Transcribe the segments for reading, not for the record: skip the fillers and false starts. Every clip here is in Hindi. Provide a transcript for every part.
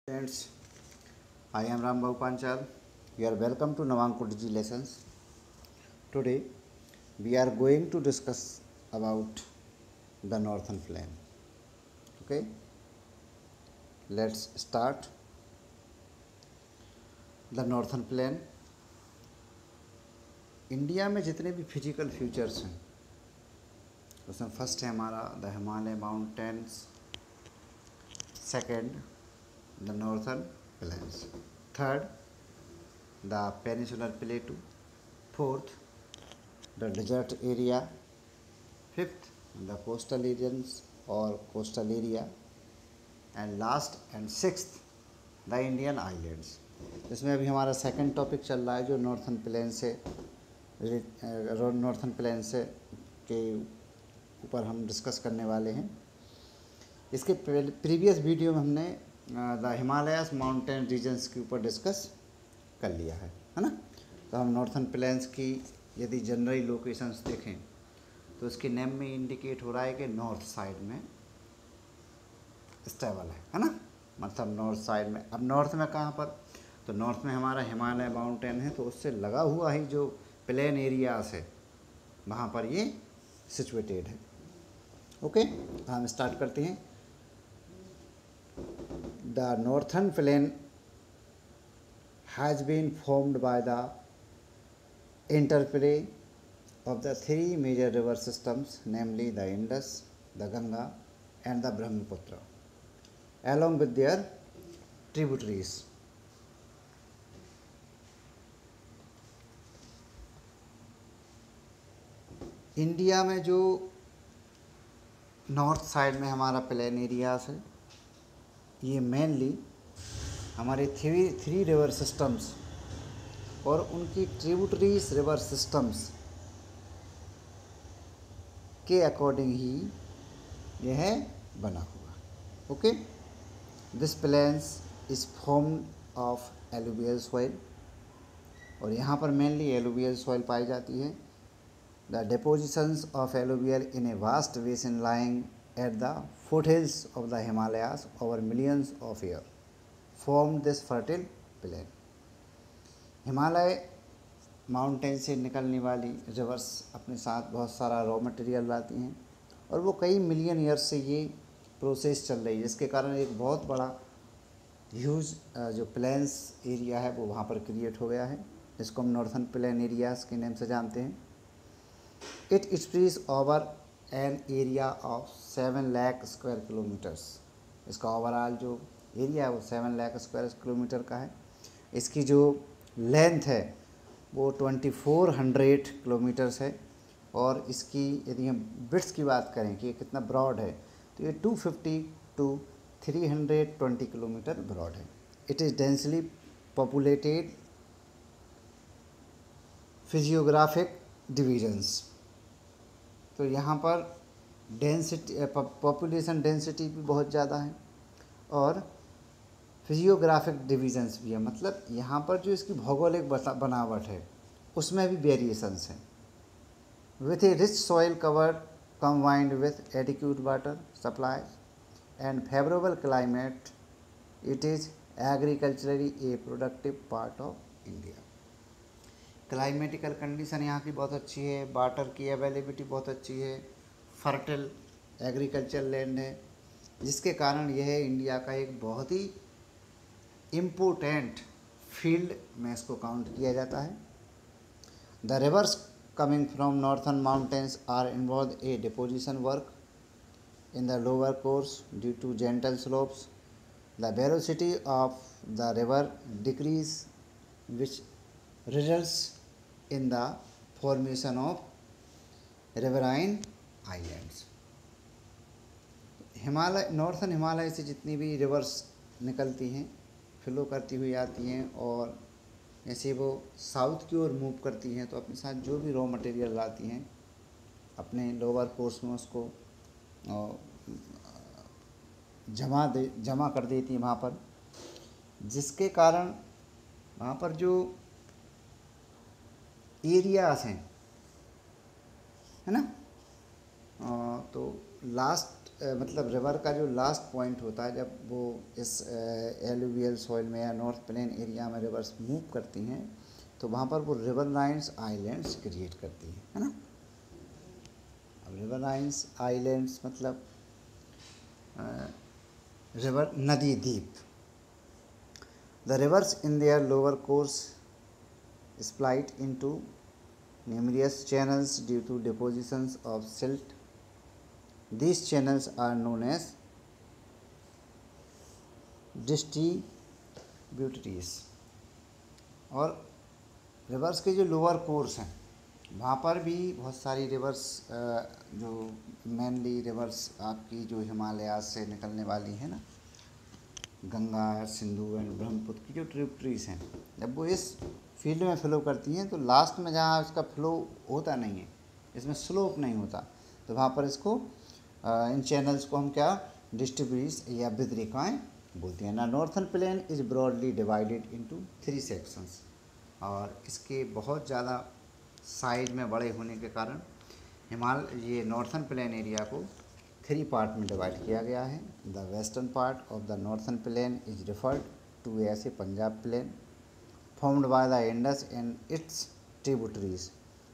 Friends, I am Rambhav Panchal. You are welcome to Navankur Digi Lessons. Today, we are going to discuss about the Northern Plain. Okay, let's start. The Northern Plain. India में जितने भी फिजिकल फीचर्स हैं उसमें फर्स्ट है हमारा the Himalaya mountains, second the northern plains, third the peninsular plateau, fourth the desert area, fifth the coastal regions और coastal area, and last and sixth the Indian islands. इसमें अभी हमारा सेकंड टॉपिक चल रहा है जो नॉर्थर्न प्लेन से के ऊपर हम डिस्कस करने वाले हैं। इसके प्रीवियस वीडियो में हमने द हिमालयस माउंटेन रीजन्स के ऊपर डिस्कस कर लिया है ना। तो हम नॉर्थर्न प्लेन्स की यदि जनरली लोकेशंस देखें तो इसके नेम में इंडिकेट हो रहा है कि नॉर्थ साइड में स्टेबल है ना, मतलब नॉर्थ साइड में। अब नॉर्थ में कहाँ पर, तो नॉर्थ में हमारा हिमालय माउंटेन है, तो उससे लगा हुआ ही जो प्लेन एरियाज है वहाँ पर ये सिचुएटेड है। ओके, हम स्टार्ट करते हैं। The northern plain has been formed by the interplay of the three major river systems, namely the Indus, the Ganga and the Brahmaputra, along with their tributaries. India में जो नॉर्थ साइड में हमारा प्लेन एरियाज है ये मेनली हमारे थ्री रिवर सिस्टम्स और उनकी ट्रिब्यूटरीज रिवर सिस्टम्स के अकॉर्डिंग ही यह बना हुआ। Okay, this plains is formed of alluvial soil और यहाँ पर मेनली एलुवियल सॉइल पाई जाती है। The depositions of alluvial in a vast basin lying at the foothills of the Himalayas over millions of year form this fertile plain. Himalaya mountain से निकलने वाली रिवर्स अपने साथ बहुत सारा रॉ मटेरियल लाती हैं और वो कई मिलियन ईयर्स से ये प्रोसेस चल रही है, जिसके कारण एक बहुत बड़ा ह्यूज जो प्लेन्स एरिया है वो वहाँ पर क्रिएट हो गया है। इसको हम नॉर्थर्न प्लेन एरियाज के नेम से जानते हैं। It spreads over an area of 7 lakh square kilometres. इसका ओवरऑल जो एरिया है वो 7 लाख स्क्वायर किलोमीटर का है। इसकी जो लेंथ है वो 2400 किलोमीटर्स है और इसकी यदि हम विड्थ की बात करें कि ये कितना ब्रॉड है तो ये 250 टू 320 किलोमीटर ब्रॉड है। It is densely populated physiographic divisions. तो यहाँ पर डेंसिटी पॉपुलेशन डेंसिटी भी बहुत ज़्यादा है और फिजियोग्राफिक डिवीजन्स भी है, मतलब यहाँ पर जो इसकी भौगोलिक बनावट है उसमें भी वेरिएशंस हैं। With A rich soil covered combined with adequate water supply and favourable climate, it is agriculturally A productive part of India. Climatical condition यहाँ की बहुत अच्छी है, वाटर की अवेलेबिलिटी बहुत अच्छी है, फर्टिल एग्रीकल्चर लैंड है, जिसके कारण यह इंडिया का एक बहुत ही इम्पोर्टेंट फील्ड में इसको काउंट किया जाता है। The rivers coming from northern mountains are involve a deposition work in the lower course due to gentle slopes. The velocity of the river decrease which results in the formation of riverine islands. Himalaya northern Himalaya से जितनी भी रिवर्स निकलती हैं फ्लो करती हुई आती हैं और जैसे वो साउथ की ओर मूव करती हैं तो अपने साथ जो भी रॉ मटेरियल लाती हैं अपने लोअर कोर्स में उसको जमा कर देती हैं वहाँ पर, जिसके कारण वहाँ पर जो एरियाज हैं है ना, तो लास्ट मतलब रिवर का जो लास्ट पॉइंट होता है जब वो इस एलुवियल सॉइल में या नॉर्थ प्लेन एरिया में रिवर्स मूव करती हैं तो वहाँ पर वो रिवर लाइंस आइलैंड्स क्रिएट करती हैं, है ना। अब रिवर लाइंस आइलैंड्स मतलब रिवर नदी द्वीप। The reverse in their lower course split into numerous channels due to depositions of silt. These channels are known as distributaries। और रिवर्स के जो लोअर कोर्स हैं वहाँ पर भी बहुत सारी रिवर्स जो मेनली रिवर्स आपकी जो हिमालय से निकलने वाली है ना, गंगा, सिंधु एंड ब्रह्मपुत्र की जो ट्रिब्यूटरीज हैं, जब वो इस फील्ड में फ्लो करती हैं तो लास्ट में जहाँ उसका फ्लो होता नहीं है, इसमें स्लोप नहीं होता, तो वहाँ पर इसको इन चैनल्स को हम क्या डिस्ट्रीब्यूटरीज या वितरिकाएँ बोलते हैं ना। Northern plain is broadly divided into 3 sections. और इसके बहुत ज़्यादा साइड में बड़े होने के कारण ये नॉर्थन प्लेन एरिया को 3 पार्ट में डिवाइड किया गया है। The western part of the northern plain is referred to as a Punjab plain formed by the Indus and its tributaries.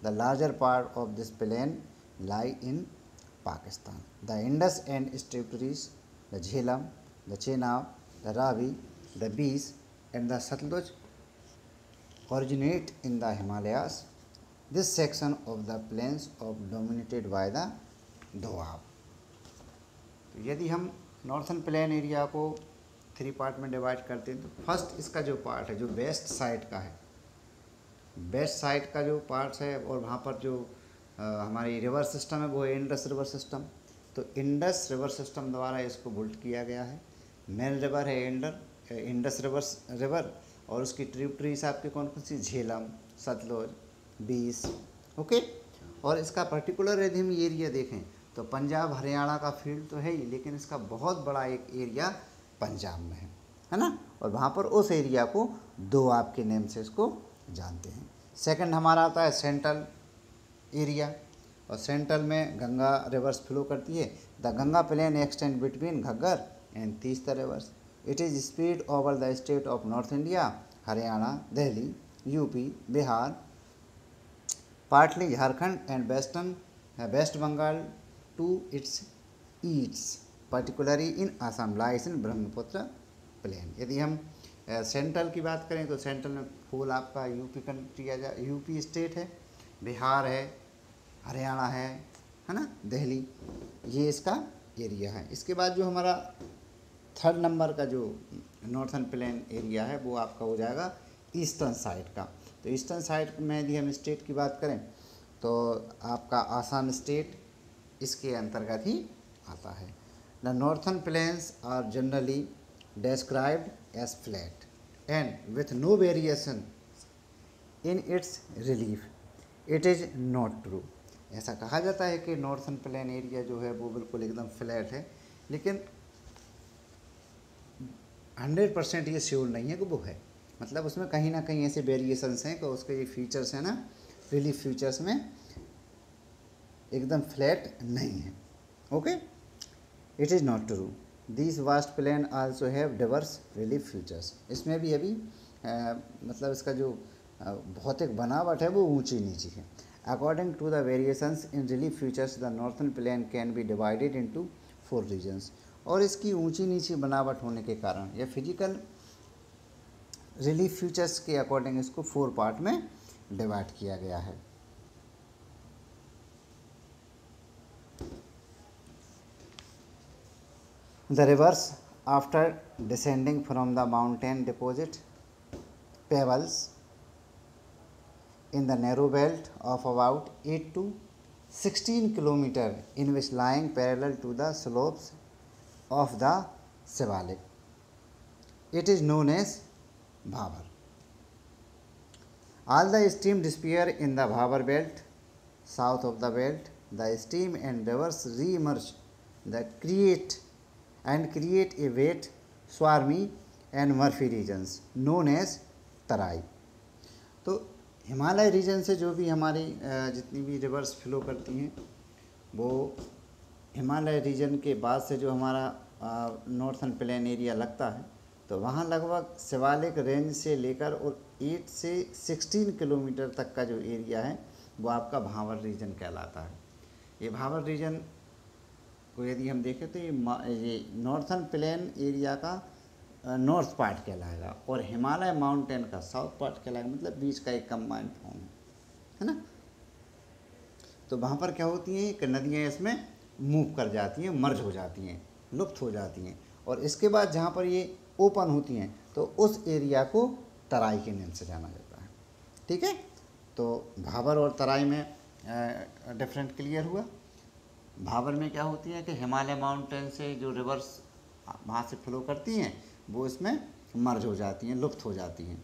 The larger part of this plain lie in Pakistan. The Indus and its tributaries, the Jhelum, the Chenab, the Ravi, the Beas and the Satluj originate in the Himalayas. This section of the plains is dominated by the Doab. तो यदि हम नॉर्थन प्लेन एरिया को 3 पार्ट में डिवाइड करते हैं तो फर्स्ट इसका जो पार्ट है जो वेस्ट साइड का है, वेस्ट साइड का जो पार्ट है और वहाँ पर जो हमारी रिवर सिस्टम है वो है इंडस रिवर सिस्टम। तो इंडस रिवर सिस्टम द्वारा इसको बुल्ट किया गया है। मेन रिवर है इंडस रिवर और उसकी ट्रिब्यूटरीज आपकी कौन कौन सी, झेलम, सतलुज, बीस, ओके। और इसका पर्टिकुलर यदि हम एरिया देखें तो पंजाब हरियाणा का फील्ड तो है ही, लेकिन इसका बहुत बड़ा एक एरिया पंजाब में है ना। और वहाँ पर उस एरिया को दोआब के नेम से इसको जानते हैं। सेकंड हमारा आता है सेंट्रल एरिया, और सेंट्रल में गंगा रिवर्स फ्लो करती है। The Ganga plain extend between Ghaggar and Teesta rivers. It is spread over the state of north India, Haryana, Delhi, UP, Bihar, partly Jharkhand and west Bengal to its east, particularly in Assam lies in Brahmaputra plain. यदि हम सेंट्रल की बात करें तो सेंट्रल में फुल आपका यूपी कंट्री आ जाए, यूपी स्टेट है, बिहार है, हरियाणा है ना, दिल्ली, ये इसका एरिया है। इसके बाद जो हमारा थर्ड नंबर का जो नॉर्थन प्लेन एरिया है वो आपका हो जाएगा ईस्टर्न साइड का। तो ईस्टर्न साइड में यदि हम स्टेट की बात करें तो आपका आसाम स्टेट इसके अंतर्गत ही आता है। The northern plains are generally described as flat and with no variation in its relief. It is not true। ऐसा कहा जाता है कि नॉर्थन प्लेन एरिया जो है वो बिल्कुल एकदम फ्लैट है, लेकिन 100% ये श्योर नहीं है कि वो है, मतलब उसमें कहीं ना कहीं ऐसे वेरिएशंस हैं कि उसके ये फीचर्स हैं ना, रिलीफ फीचर्स में एकदम फ्लैट नहीं है, okay. It is not true. This vast plain also have diverse relief features. इसमें भी अभी मतलब इसका जो भौतिक बनावट है वो ऊंची नीची है। According to the variations in relief features the northern plain can be divided into 4 regions. और इसकी ऊंची नीची बनावट होने के कारण या फिजिकल रिलीफ फीचर्स के अकॉर्डिंग इसको 4 पार्ट में डिवाइड किया गया है। The rivers, after descending from the mountain, deposit pebbles in the narrow belt of about 8 to 16 km in which lying parallel to the slopes of the Shivalik. It is known as Bhabar. All the streams disappear in the Bhabar belt. South of the belt, the stream and rivers re-emerge that create a wet, swarmy and murky regions known as तराई। तो हिमालय रीजन से जो भी हमारी जितनी भी रिवर्स फ्लो करती हैं वो हिमालय रीजन के बाद से जो हमारा नॉर्थन प्लेन एरिया लगता है, तो वहाँ लगभग शिवालिक रेंज से लेकर और 8 से 16 किलोमीटर तक का जो एरिया है वो आपका भावर रीजन कहलाता है। ये भावर रीजन को यदि हम देखें तो ये नॉर्थन प्लेन एरिया का नॉर्थ पार्ट कहलाएगा और हिमालय माउंटेन का साउथ पार्ट कहलाएगा, मतलब बीच का एक कंबाइंड फॉर्म है ना। तो वहाँ पर क्या होती हैं कि नदियाँ इसमें मूव कर जाती हैं, मर्ज हो जाती हैं, लुप्त हो जाती हैं, और इसके बाद जहाँ पर ये ओपन होती हैं तो उस एरिया को तराई के नाम से जाना जाता है। ठीक है, तो भाबर और तराई में डिफरेंट क्लियर हुआ। भाबर में क्या होती है कि हिमालय माउंटेन से जो रिवर्स वहाँ से फ्लो करती हैं वो इसमें मर्ज हो जाती हैं, लुप्त हो जाती हैं,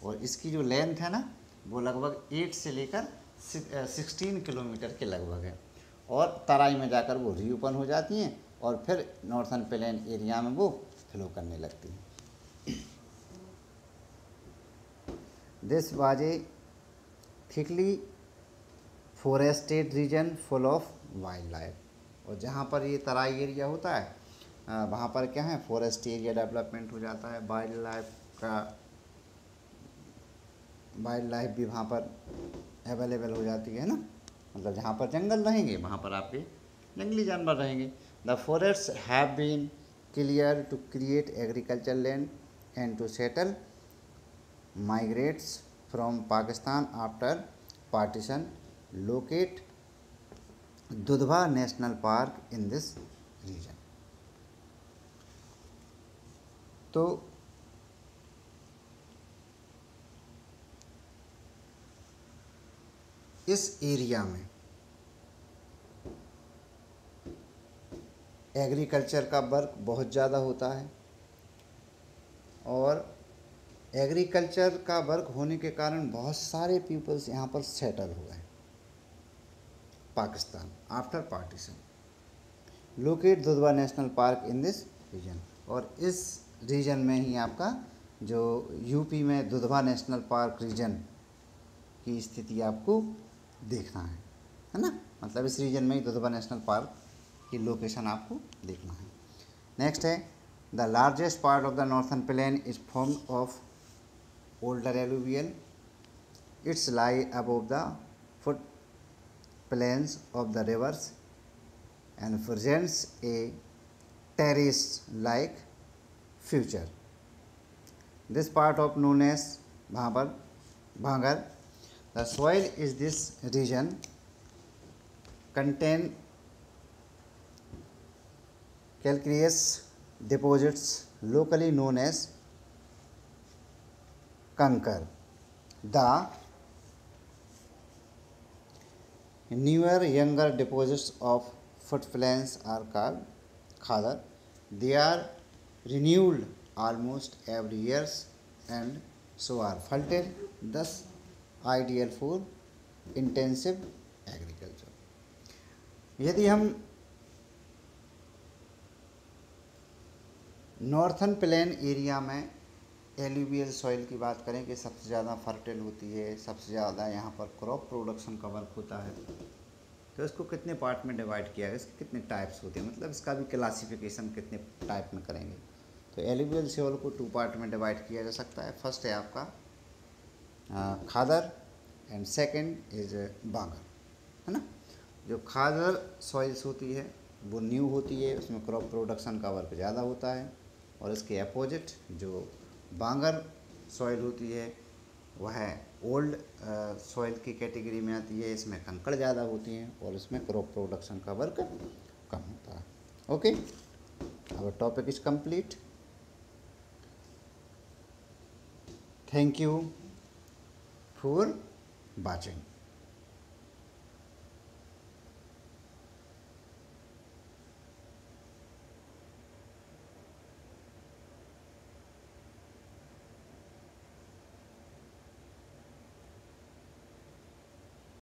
और इसकी जो लेंथ है ना वो लगभग 8 से लेकर 16 किलोमीटर के लगभग है, और तराई में जाकर वो रीओपन हो जाती हैं और फिर नॉर्थन प्लेन एरिया में वो फ्लो करने लगती हैं। This was a thickly forested region full of wild life, और जहाँ पर ये तराई एरिया होता है वहाँ पर क्या है, फॉरेस्ट एरिया डेवलपमेंट हो जाता है, वाइल्ड लाइफ भी वहाँ पर अवेलेबल हो जाती है ना, मतलब जहाँ पर जंगल रहेंगे वहाँ पर आपके जंगली जानवर रहेंगे। The forests have been clear to create agriculture land and to settle migrates from Pakistan after partition. Locate Dudhwa national park in this region. तो इस एरिया में एग्रीकल्चर का वर्क बहुत ज़्यादा होता है, और एग्रीकल्चर का वर्क होने के कारण बहुत सारे पीपल्स यहाँ पर सेटल हुए हैं Pakistan after partition. Locate Dudhwa national park in this region, और इस रीजन में ही आपका जो यूपी में दुधवा नेशनल पार्क रीजन की स्थिति आपको देखना है ना, मतलब इस रीजन में ही दुधवा नेशनल पार्क की लोकेशन आपको देखना है। नेक्स्ट है the largest part of the northern plain is form of older alluvial, its lie above the foot plains of the rivers and presents a terrace like future. This part of known as bhangar. The soil is this region contain calcareous deposits locally known as kankar. The newer younger deposits of footplains are called khadar. They are renewed almost every year and so are fertile, thus ideal for intensive agriculture. यदि हम नॉर्थन प्लेन एरिया में एलुवियल सॉइल की बात करें कि सबसे ज़्यादा फर्टाइल होती है, सबसे ज़्यादा यहाँ पर क्रॉप प्रोडक्शन का वर्क होता है, तो इसको कितने पार्ट में डिवाइड किया है, इसके कितने टाइप्स होते हैं, मतलब इसका भी क्लासिफिकेशन कितने टाइप में करेंगे। तो एलुवियल सॉइल को 2 पार्ट में डिवाइड किया जा सकता है। फर्स्ट है आपका खादर एंड सेकंड इज बांगर, है ना। जो खादर सॉइल्स होती है वो न्यू होती है, उसमें क्रॉप प्रोडक्शन का वर्क ज़्यादा होता है, और इसके अपोजिट जो बांगर सॉइल होती है वह ओल्ड सॉइल की कैटेगरी में आती है, इसमें कंकड़ ज़्यादा होती हैं और इसमें क्रॉप प्रोडक्शन का वर्क कम होता है। Okay, our topic is complete. Thank you for watching.